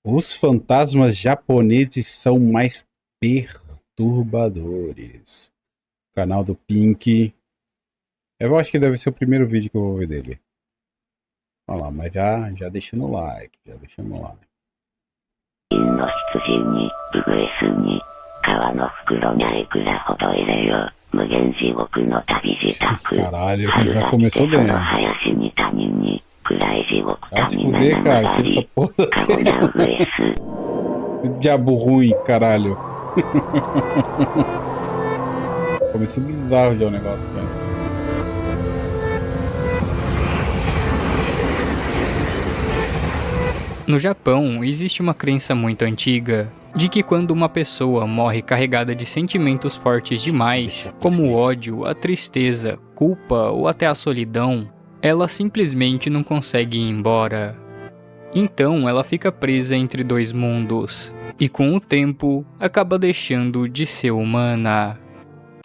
Os fantasmas japoneses são mais perturbadores. Canal do Pink. Eu acho que deve ser o primeiro vídeo que eu vou ver dele. Olha lá, mas já deixando o like, já deixando o like. の羊に、ウグイスに、川の袋にいくらほど入れよう。無限地獄の旅支度。 Caralho, já começou bem. その林に谷に、暗い地獄 Vai se 谷が fuder, 流 cara. Tira り essa porra. カゴなウグイス。 Diabo ruim, caralho. Começou bizarro já o negócio, cara. No Japão, existe uma crença muito antiga de que quando uma pessoa morre carregada de sentimentos fortes demais, como o ódio, a tristeza, culpa ou até a solidão, ela simplesmente não consegue ir embora. Então ela fica presa entre dois mundos, e com o tempo acaba deixando de ser humana.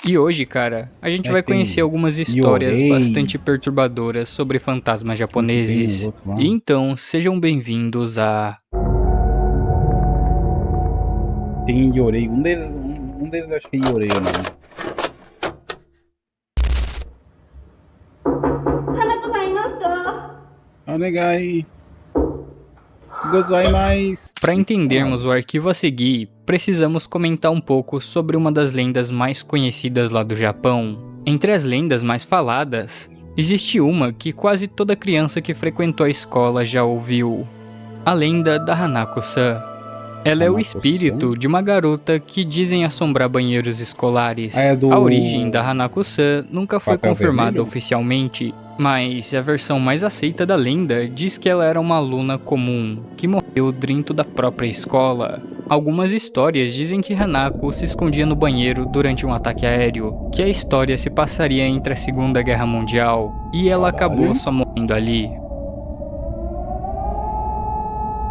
E hoje, cara, a gente vai conhecer algumas histórias bastante perturbadoras sobre fantasmas japoneses. E então, sejam bem-vindos a... Tem Yorei. Um deles eu acho que é Yorei ou não. Onegai. Gozaimasu. Para entendermos o arquivo a seguir, precisamos comentar um pouco sobre uma das lendas mais conhecidas lá do Japão. Entre as lendas mais faladas, existe uma que quase toda criança que frequentou a escola já ouviu. A lenda da Hanako-san. Ela é o espírito de uma garota que dizem assombrar banheiros escolares. A origem da Hanako-san nunca foi confirmada oficialmente, mas a versão mais aceita da lenda diz que ela era uma aluna comum, que morreu dentro da própria escola. Algumas histórias dizem que Hanako se escondia no banheiro durante um ataque aéreo, que a história se passaria entre a Segunda Guerra Mundial, e ela acabou só morrendo ali.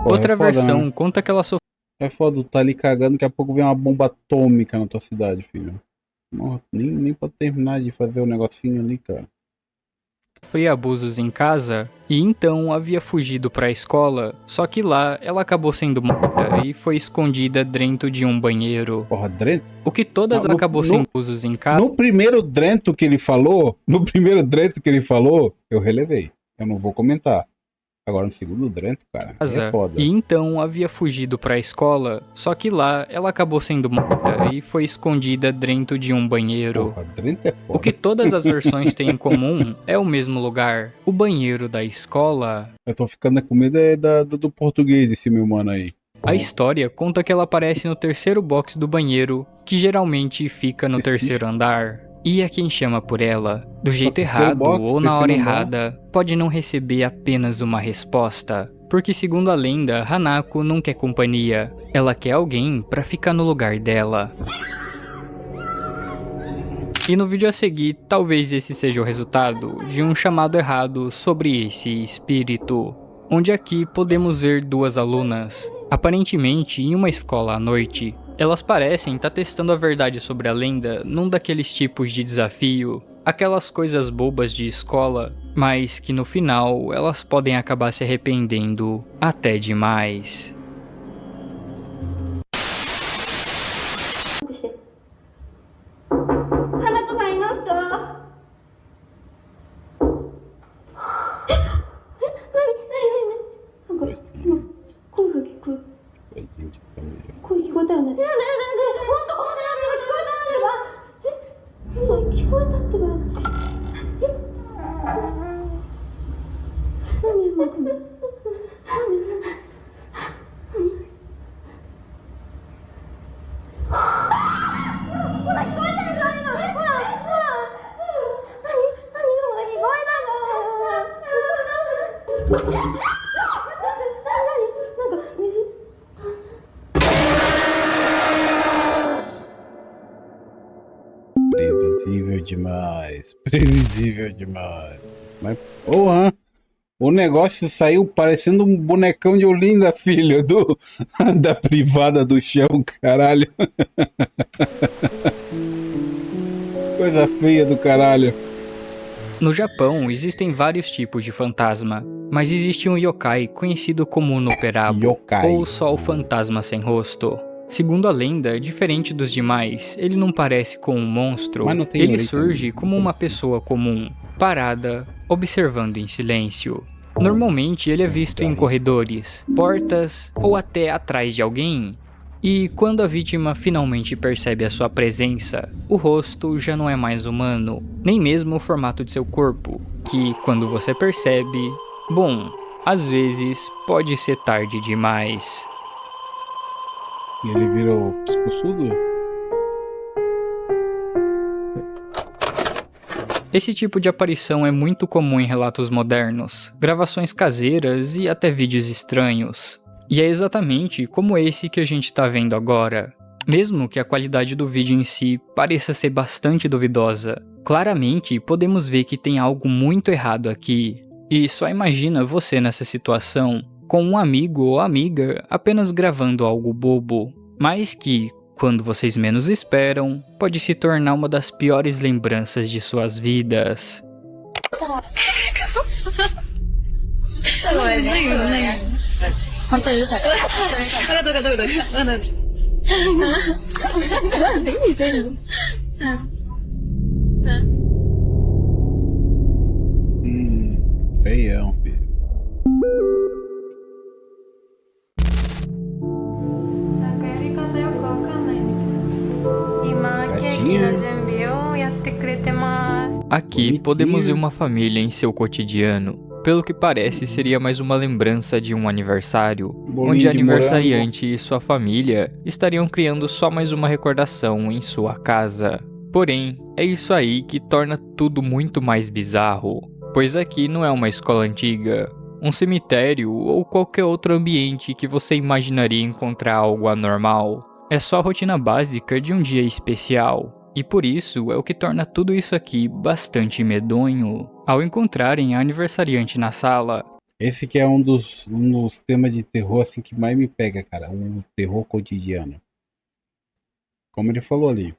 Outra versão conta que ela sofreu. É foda, tu tá ali cagando, daqui a pouco vem uma bomba atômica na tua cidade, filho. Não, nem pra terminar de fazer o negocinho ali, cara. Sofria abusos em casa e então havia fugido para a escola, só que lá ela acabou sendo morta e foi escondida dentro de um banheiro. Porra, Drento? O que todas acabou sendo abusos em casa. No primeiro Drento que ele falou, eu relevei. Eu não vou comentar. Agora no segundo Drento, cara, é foda. E então havia fugido para a escola, só que lá ela acabou sendo morta e foi escondida dentro de um banheiro. Porra, Drento é foda. O que todas as versões têm em comum é o mesmo lugar, o banheiro da escola. Eu tô ficando com medo do português, esse meu mano aí. A história conta que ela aparece no terceiro box do banheiro, que geralmente fica no terceiro andar. E a quem chama por ela, do jeito errado ou na hora errada, pode não receber apenas uma resposta. Porque segundo a lenda, Hanako não quer companhia. Ela quer alguém pra ficar no lugar dela. E no vídeo a seguir, talvez esse seja o resultado de um chamado errado sobre esse espírito. Onde aqui podemos ver duas alunas, aparentemente em uma escola à noite. Elas parecem estar testando a verdade sobre a lenda num daqueles tipos de desafio, aquelas coisas bobas de escola, mas que no final elas podem acabar se arrependendo até demais. Previsível demais. Mas, porra, o negócio saiu parecendo um bonecão de Olinda, filho, da privada do chão, caralho. Coisa feia do caralho. No Japão, existem vários tipos de fantasma, Mas existe um yokai conhecido como Noperabo, Yokai. ou só o fantasma sem rosto. Segundo a lenda, diferente dos demais, ele não parece com um monstro, Mas não tem ele orelha surge também, como uma parece. pessoa comum, parada, observando em silêncio. Normalmente ele é visto em corredores, portas ou até atrás de alguém. E quando a vítima finalmente percebe a sua presença, o rosto já não é mais humano, nem mesmo o formato de seu corpo, que quando você percebe, bom, às vezes pode ser tarde demais. E ele vira o pescoçudo? Esse tipo de aparição é muito comum em relatos modernos, gravações caseiras e até vídeos estranhos. E é exatamente como esse que a gente tá vendo agora. Mesmo que a qualidade do vídeo em si pareça ser bastante duvidosa, claramente podemos ver que tem algo muito errado aqui. E só imagina você nessa situação, com um amigo ou amiga apenas gravando algo bobo, mas que, quando vocês menos esperam, pode se tornar uma das piores lembranças de suas vidas. Feião, filho. なんかやり方よくわかんないんだけど今ケーキの準備をやってくれてます Aqui Bonitinho. podemos ver uma família em seu cotidiano. Pelo que parece, seria mais uma lembrança de um aniversário, Bolinho onde de a aniversariante e sua família estariam criando só mais uma recordação em sua casa. Porém, é isso aí que torna tudo muito mais bizarro, pois aqui não é uma escola antiga, um cemitério ou qualquer outro ambiente que você imaginaria encontrar algo anormal. É só a rotina básica de um dia especial. E por isso é o que torna tudo isso aqui bastante medonho. Ao encontrarem a aniversariante na sala, Esse que é um dos temas de terror assim que mais me pega, cara. Um terror cotidiano. Como ele falou ali.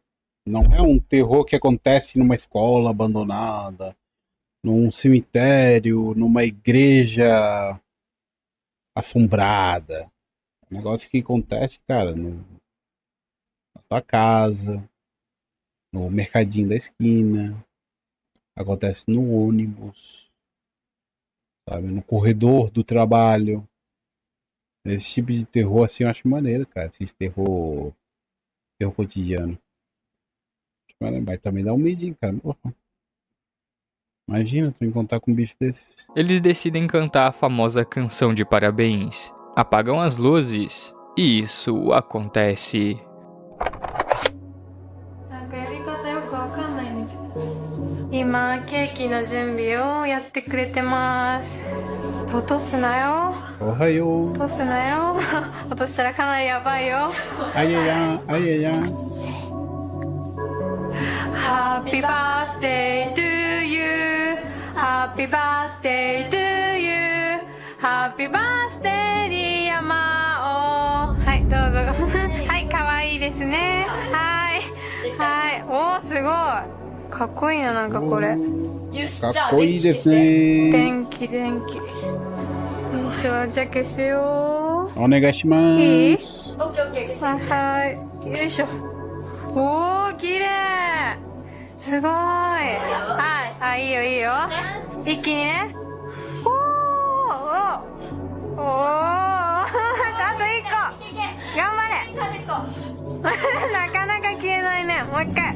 Não é um terror que acontece numa escola abandonada, num cemitério, numa igreja assombrada. É um negócio que acontece, cara, na tua casa, no mercadinho da esquina, acontece no ônibus, sabe, no corredor do trabalho. Esse tipo de terror assim eu acho maneiro, cara. Esse terror cotidiano. Acho maneiro, mas também dá um medinho, cara. Porra. Imagina tu encontrar com um bicho desse. eles decidem cantar a famosa canção de parabéns, apagam as luzes e isso acontece. なんかやり方よくわかんないんだけど今ケーキの準備をやってくれてます落とすなよ Porra, eu. 落とすなよ落としたらかなりやばいよ Ai, ai, ai, ai, ai, ai. Happy birthday to you Happy birthday to you Happy birthday dear Mao はいどうぞはい可愛いですねはいはいおーすごいかっこいいななんかこれ かっこいいですね。電気電気よいしょじゃあ消すよお願いします。はいよいしょおー綺麗すごいはいあいいよいいよ一気にねおーおおあと一個頑張れなかなか消えないねもう一回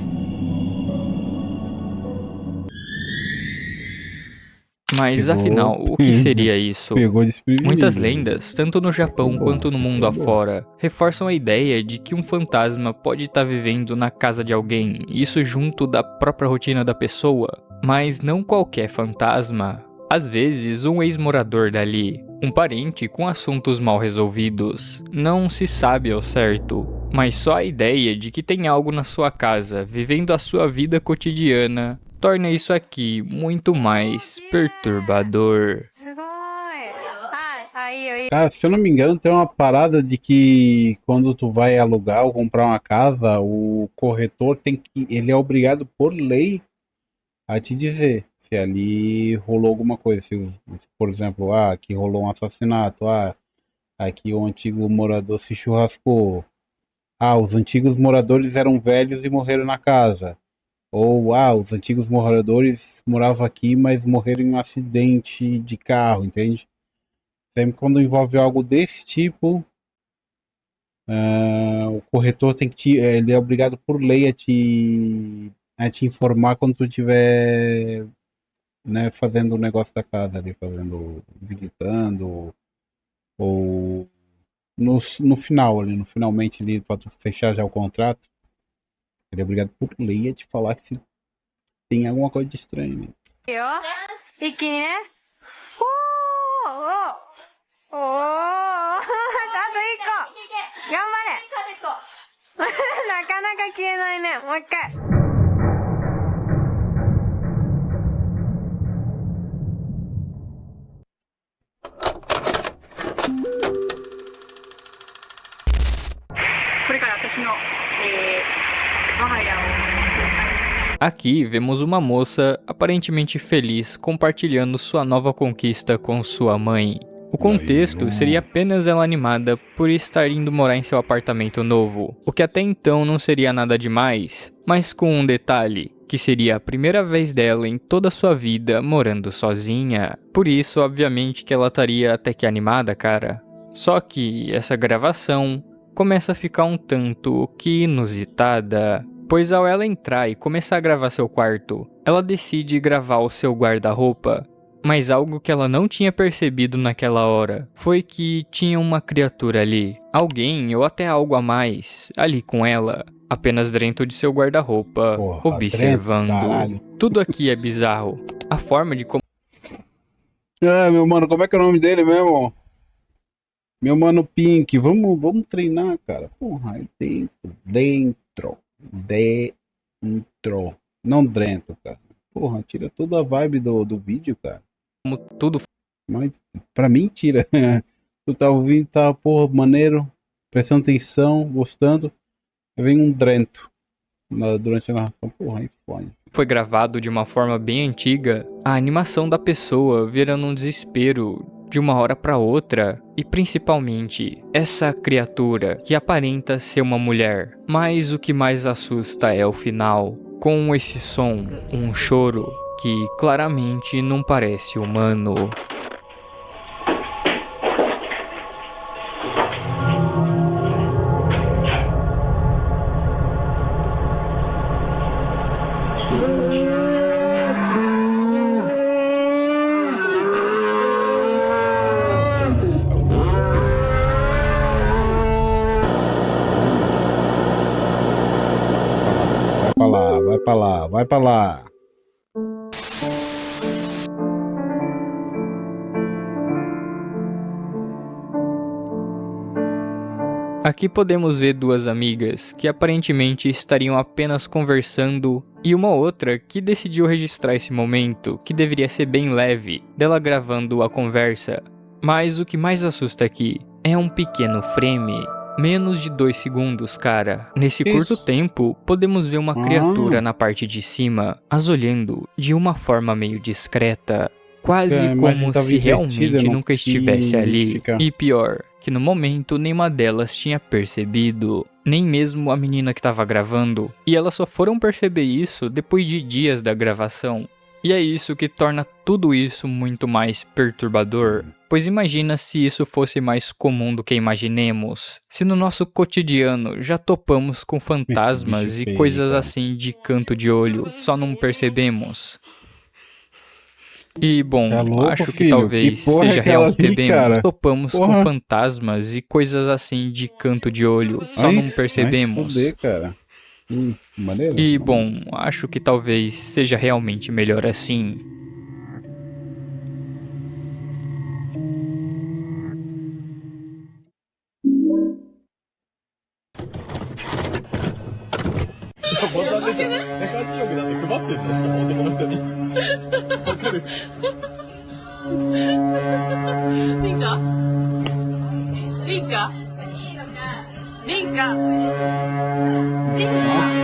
Mas Pegou. afinal, o que seria isso? Pegou desprevenido. Muitas lendas, tanto no Japão Foi bom, quanto no mundo foi bom. afora, reforçam a ideia de que um fantasma pode estar vivendo na casa de alguém, isso junto da própria rotina da pessoa. Mas não qualquer fantasma. Às vezes, um ex-morador dali, um parente com assuntos mal resolvidos. Não se sabe ao certo, mas só a ideia de que tem algo na sua casa, vivendo a sua vida cotidiana, torna isso aqui muito mais perturbador. すごいはいあいいよいいよ Cara, se eu não me engano, tem uma parada de que quando tu vai alugar ou comprar uma casa, o corretor tem que. Ele é obrigado por lei a te dizer Se ali rolou alguma coisa. Por exemplo, aqui rolou um assassinato. Aqui o antigo morador se churrascou. Os antigos moradores eram velhos e morreram na casa. Ou, os antigos moradores moravam aqui, mas morreram em um acidente de carro, entende? Sempre quando envolve algo desse tipo, o corretor tem que ele é obrigado por lei a te informar quando tu estiver, né, fazendo o negócio da casa ali, visitando, ou no final ali, finalmente ali, pra tu fechar já o contrato, ele é obrigado por lei a te falar que se tem alguma coisa de estranho, né? いいよ。一気にね。おーおーあと一個。頑張れ。なかなか消えないね。もう一回。これから私の、我が家を Aqui vemos uma moça aparentemente feliz compartilhando sua nova conquista com sua mãe. O contexto seria apenas ela animada por estar indo morar em seu apartamento novo, o que até então não seria nada demais, mas com um detalhe, que seria a primeira vez dela em toda a sua vida morando sozinha. Por isso, obviamente que ela estaria até que animada, cara. Só que essa gravação começa a ficar um tanto que inusitada. Pois ao ela entrar e começar a gravar seu quarto, ela decide gravar o seu guarda-roupa. Mas algo que ela não tinha percebido naquela hora foi que tinha uma criatura ali, alguém ou até algo a mais, ali com ela, apenas dentro de seu guarda-roupa, observando. Tudo aqui é bizarro. A forma de como... Meu mano, como é que é o nome dele mesmo? Meu mano Pink, vamos treinar, cara. Porra, é dentro. Não dentro, cara. Porra, tira toda a vibe do vídeo, cara. Como tudo... Mas pra mim tira. Tu tá ouvindo, tá, porra, maneiro, prestando atenção, gostando. Aí vem um drento durante a narração. Porra, aí fone. Foi gravado de uma forma bem antiga, a animação da pessoa virando um desespero de uma hora para outra, e principalmente essa criatura que aparenta ser uma mulher. Mas o que mais assusta é o final, com esse som, um choro que claramente não parece humano. Vai pra lá. Aqui podemos ver duas amigas que aparentemente estariam apenas conversando e uma outra que decidiu registrar esse momento, que deveria ser bem leve, dela gravando a conversa. Mas o que mais assusta aqui é um pequeno frame. Menos de 2 segundos, cara. Nesse curto tempo, podemos ver uma criatura na parte de cima, as olhando de uma forma meio discreta. Quase como se realmente nunca estivesse ali. E pior, que no momento nenhuma delas tinha percebido. Nem mesmo a menina que estava gravando. E elas só foram perceber isso depois de dias da gravação. E é isso que torna tudo isso muito mais perturbador. Pois imagina se isso fosse mais comum do que imaginemos. Se no nosso cotidiano já topamos com fantasmas e coisas assim de canto de olho, só não percebemos. E bom, acho que talvez seja real que bem, topamos com fantasmas e coisas assim de canto de olho, só não percebemos. E bom, acho que talvez seja realmente melhor assim.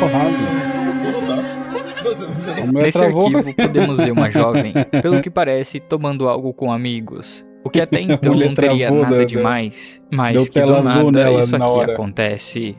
porrada. A mulher Nesse travou. arquivo podemos ver uma jovem, pelo que parece, tomando algo com amigos. O que até então mulher não teria travou, nada deu demais, mas deu que tela do azul nada nela isso na aqui hora. acontece.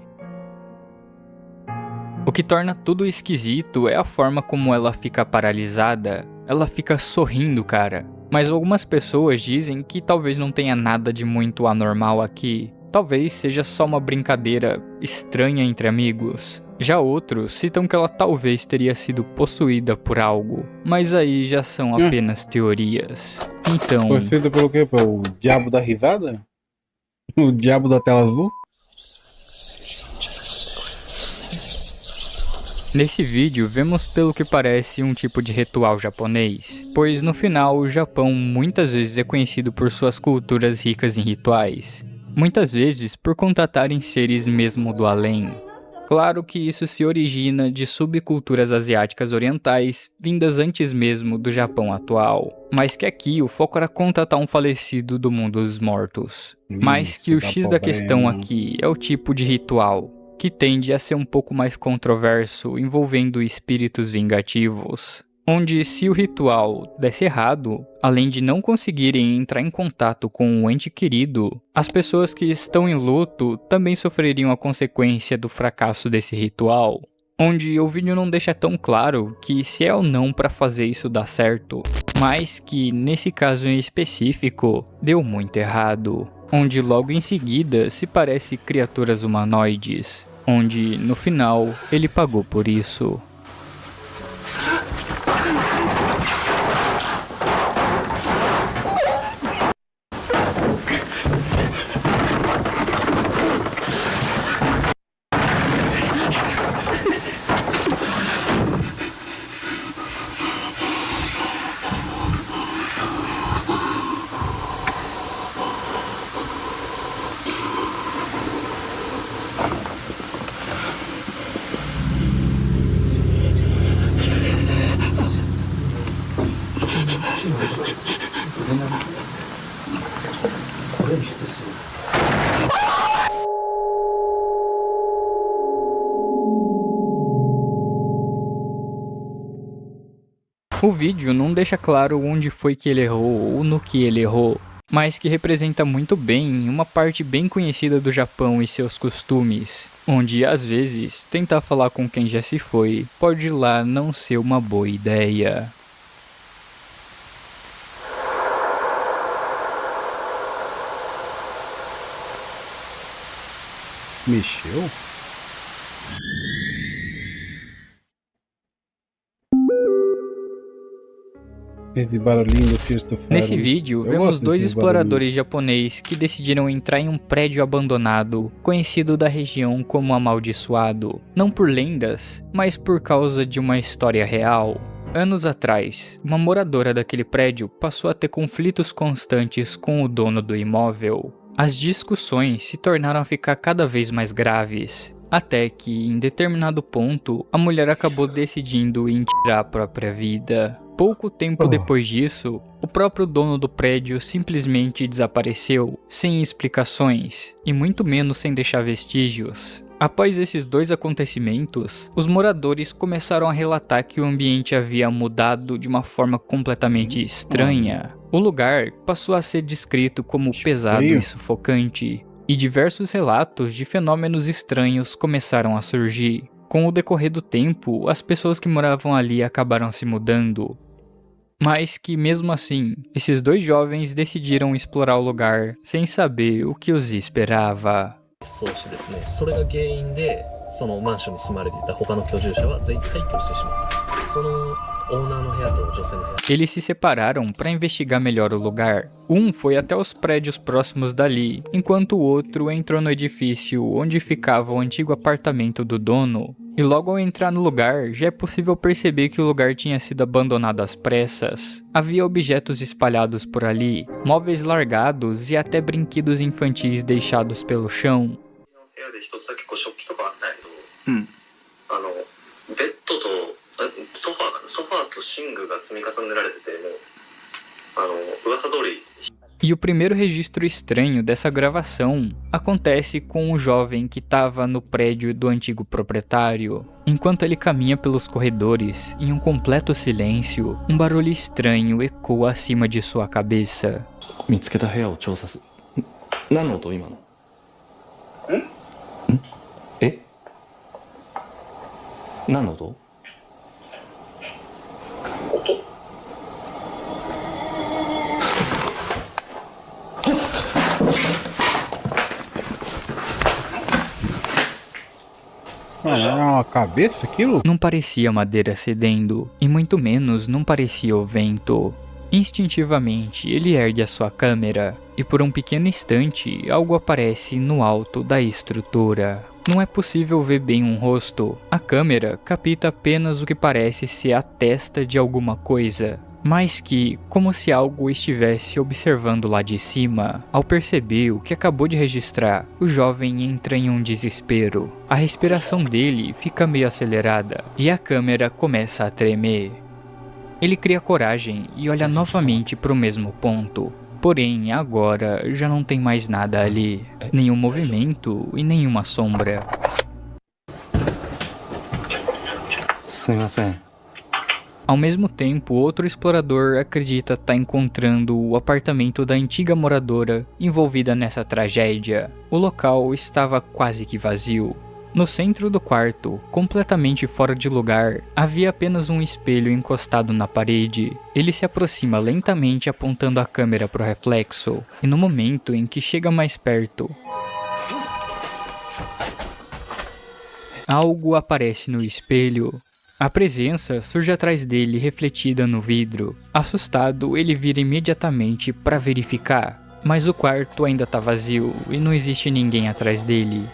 O que torna tudo esquisito é a forma como ela fica paralisada. Ela fica sorrindo, cara. Mas algumas pessoas dizem que talvez não tenha nada de muito anormal aqui. Talvez seja só uma brincadeira estranha entre amigos. Já outros citam que ela talvez teria sido possuída por algo, mas aí já são apenas teorias. Então, Conhecido pelo quê? Pelo diabo da risada? O diabo da tela azul? nesse vídeo vemos pelo que parece um tipo de ritual japonês, pois no final o Japão muitas vezes é conhecido por suas culturas ricas em rituais, muitas vezes por contatarem seres mesmo do além. Claro que isso se origina de subculturas asiáticas orientais, vindas antes mesmo do Japão atual, mas que aqui o foco era contatar um falecido do mundo dos mortos. Mas que o Isso, X dá da questão problema. aqui é o tipo de ritual, que tende a ser um pouco mais controverso, envolvendo espíritos vingativos. Onde, se o ritual desse errado, além de não conseguirem entrar em contato com o ente querido, as pessoas que estão em luto também sofreriam a consequência do fracasso desse ritual. Onde o vídeo não deixa tão claro que se é ou não para fazer isso dar certo, mas que nesse caso em específico deu muito errado. Onde logo em seguida se parece criaturas humanoides, onde no final ele pagou por isso. O vídeo não deixa claro onde foi que ele errou ou no que ele errou, mas que representa muito bem uma parte bem conhecida do Japão e seus costumes, onde às vezes tentar falar com quem já se foi pode lá não ser uma boa ideia. Mexeu? Esse barulhinho do Christopher. Nesse vídeo, Eu vemos gosto dois desses exploradores japoneses que decidiram entrar em um prédio abandonado, conhecido da região como Amaldiçoado, não por lendas, mas por causa de uma história real. Anos atrás, uma moradora daquele prédio passou a ter conflitos constantes com o dono do imóvel. As discussões se tornaram a ficar cada vez mais graves, até que, em determinado ponto, a mulher acabou decidindo em tirar a própria vida. Pouco tempo depois disso, o próprio dono do prédio simplesmente desapareceu, sem explicações, e muito menos sem deixar vestígios. Após esses dois acontecimentos, os moradores começaram a relatar que o ambiente havia mudado de uma forma completamente estranha. O lugar passou a ser descrito como pesado e sufocante, e diversos relatos de fenômenos estranhos começaram a surgir. Com o decorrer do tempo, as pessoas que moravam ali acabaram se mudando. Mas que mesmo assim, esses dois jovens decidiram explorar o lugar sem saber o que os esperava. そうしてですね、それが原因でそのマンションに住まれていた他の居住者は全員退去してしまった。そのオーナーの部屋と女性の部屋。 Eles se separaram para investigar melhor o lugar. Um foi até os prédios próximos dali, enquanto o outro entrou no edifício onde ficava o antigo apartamento do dono. E logo ao entrar no lugar, já é possível perceber que o lugar tinha sido abandonado às pressas. Havia objetos espalhados por ali, móveis largados e até brinquedos infantis deixados pelo chão. 部屋で一つだけこう食器とかあったんやけど、ベッドとソファーと寝具が積み重ねられてて、もう噂通り。E o primeiro registro estranho dessa gravação acontece com o jovem que estava no prédio do antigo proprietário. Enquanto ele caminha pelos corredores, em um completo silêncio, um barulho estranho ecoa acima de sua cabeça. 見つけた部屋を調査す。何の音今の？え？何の音？ Era uma cabeça aquilo? Não parecia madeira cedendo, e muito menos não parecia o vento. Instintivamente, ele ergue a sua câmera, e por um pequeno instante, algo aparece no alto da estrutura. Não é possível ver bem um rosto. A câmera capta apenas o que parece ser a testa de alguma coisa, mas que, como se algo estivesse observando lá de cima. Ao perceber o que acabou de registrar, o jovem entra em um desespero. A respiração dele fica meio acelerada e a câmera começa a tremer. Ele cria coragem e olha novamente para o mesmo ponto. Porém, agora já não tem mais nada ali. Nenhum movimento e nenhuma sombra. すみません。 Ao mesmo tempo, outro explorador acredita estar encontrando o apartamento da antiga moradora envolvida nessa tragédia. O local estava quase que vazio. No centro do quarto, completamente fora de lugar, havia apenas um espelho encostado na parede. Ele se aproxima lentamente apontando a câmera para o reflexo, e no momento em que chega mais perto, algo aparece no espelho. A presença surge atrás dele, refletida no vidro. Assustado, ele vira imediatamente para verificar, mas o quarto ainda está vazio e não existe ninguém atrás dele.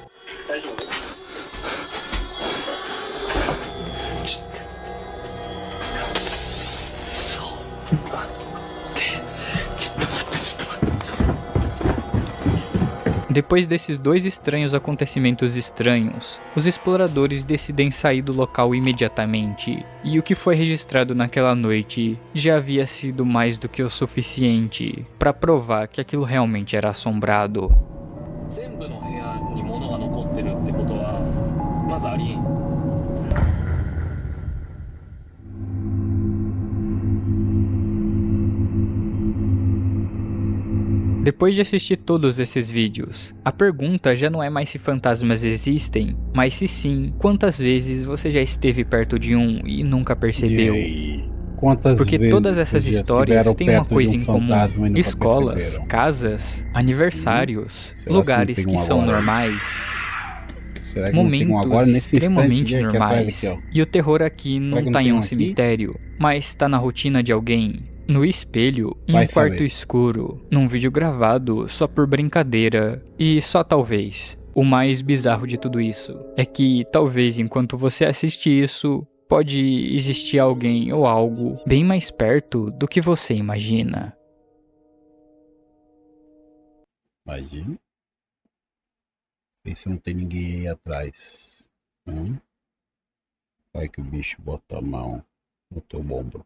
Depois desses dois estranhos acontecimentos estranhos, os exploradores decidem sair do local imediatamente, e o que foi registrado naquela noite já havia sido mais do que o suficiente para provar que aquilo realmente era assombrado. 全部の部屋に物が残ってるってことはまずありえん。 Depois de assistir todos esses vídeos, a pergunta já não é mais se fantasmas existem, mas se sim, quantas vezes você já esteve perto de um e nunca percebeu? E aí? Quantas Porque vezes todas essas vocês já histórias estiveram têm uma perto de coisa um em comum: fantasma e nunca escolas, perceberam? casas, aniversários, Será lugares se não que tem um são agora? normais, Será que não tem um agora momentos nesse extremamente instante aqui atrás, normais. aqui, ó? E o terror aqui não que não tá em tem um um aqui? cemitério, mas tá na rotina de alguém. No espelho, em Vai um quarto saber. escuro, num vídeo gravado só por brincadeira, e só talvez. O mais bizarro de tudo isso é que talvez enquanto você assiste isso, pode existir alguém ou algo bem mais perto do que você imagina. Imagina. Vê se não tem ninguém aí atrás. Vai que o bicho bota a mão no teu ombro.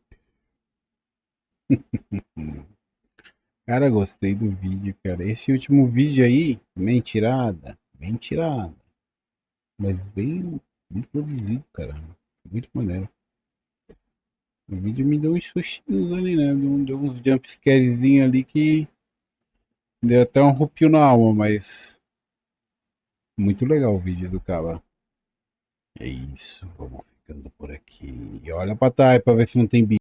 Cara, gostei do vídeo, cara. Esse último vídeo aí, bem tirada. Mas bem produzido, cara. Muito maneiro. O vídeo me deu uns sustinhos ali, né? Deu uns jumpscarezinhos ali que deu até um arrepio na alma, mas muito legal o vídeo do cara. É isso, vamos ficando por aqui. E olha pra trás pra ver se não tem bicho.